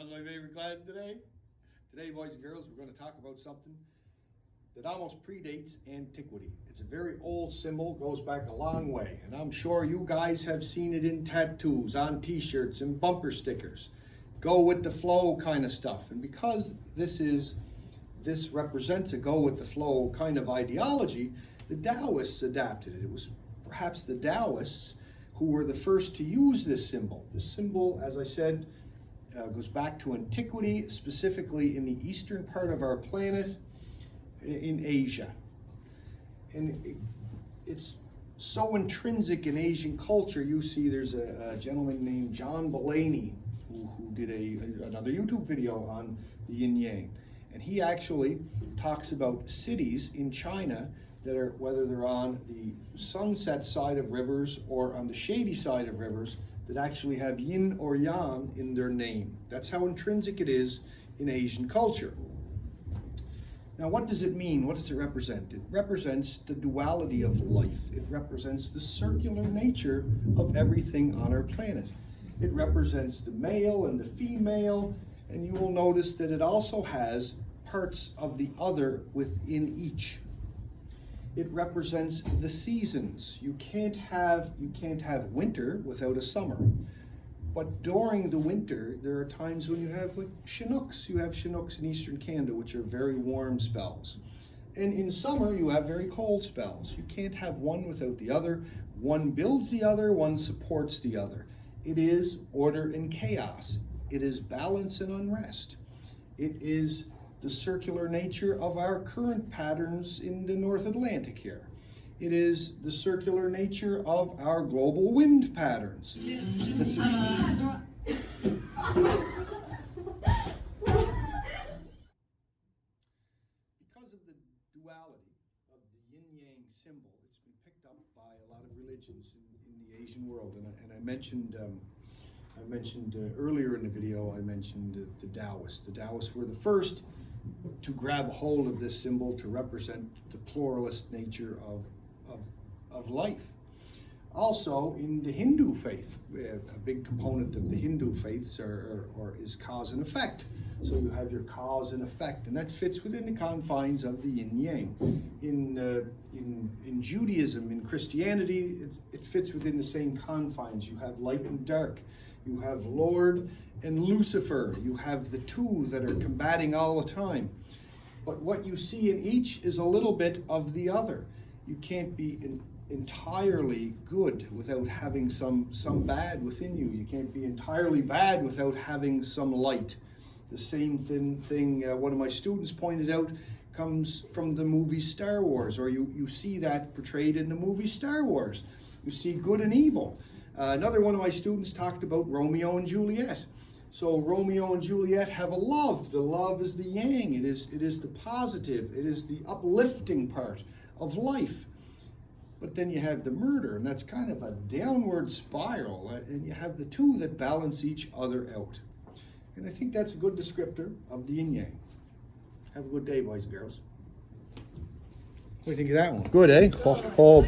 How's my favorite class today? Today, boys and girls, we're going to talk about something that almost predates antiquity. It's a very old symbol, goes back a long way, and I'm sure you guys have seen it in tattoos, on t-shirts, and bumper stickers. Go with the flow kind of stuff. And because this represents a go with the flow kind of ideology, the Taoists adapted it. It was perhaps the Taoists who were the first to use this symbol. This symbol, as I said, goes back to antiquity, specifically in the eastern part of our planet, in Asia. And it's so intrinsic in Asian culture. You see there's a gentleman named John Mulaney who did another YouTube video on the Yin-Yang. And he actually talks about cities in China that are, whether they're on the sunset side of rivers or on the shady side of rivers, that actually have yin or yang in their name. That's how intrinsic it is in Asian culture. Now, what does it mean? What does it represent? It represents the duality of life. It represents the circular nature of everything on our planet. It represents the male and the female, and you will notice that it also has parts of the other within each. It represents the seasons. You can't have winter without a summer. But during the winter, there are times when you have like Chinooks. You have Chinooks in Eastern Canada, which are very warm spells. And in summer, you have very cold spells. You can't have one without the other. One builds the other, one supports the other. It is order and chaos. It is balance and unrest. It is the circular nature of our current patterns in the North Atlantic here. It is the circular nature of our global wind patterns. Because of the duality of the yin-yang symbol, it's been picked up by a lot of religions in the Asian world. And I mentioned earlier in the video, I mentioned the Taoists. The Taoists were the first to grab a hold of this symbol to represent the pluralist nature of life. Also, in the Hindu faith, a big component of the Hindu faiths is cause and effect. So you have your cause and effect, and that fits within the confines of the yin-yang. In Judaism, in Christianity, it fits within the same confines. You have light and dark. You have Lord and Lucifer. You have the two that are combating all the time. But what you see in each is a little bit of the other. You can't be entirely good without having some bad within you. You can't be entirely bad without having some light. The same thing one of my students pointed out comes from the movie Star Wars, or you see that portrayed in the movie Star Wars. You see good and evil. Another one of my students talked about Romeo and Juliet. So Romeo and Juliet have a love. The love is the yang. It is the positive. It is the uplifting part of life. But then you have the murder, and that's kind of a downward spiral. And you have the two that balance each other out. And I think that's a good descriptor of the yin-yang. Have a good day, boys and girls. What do you think of that one? Good, eh? Oh, boy.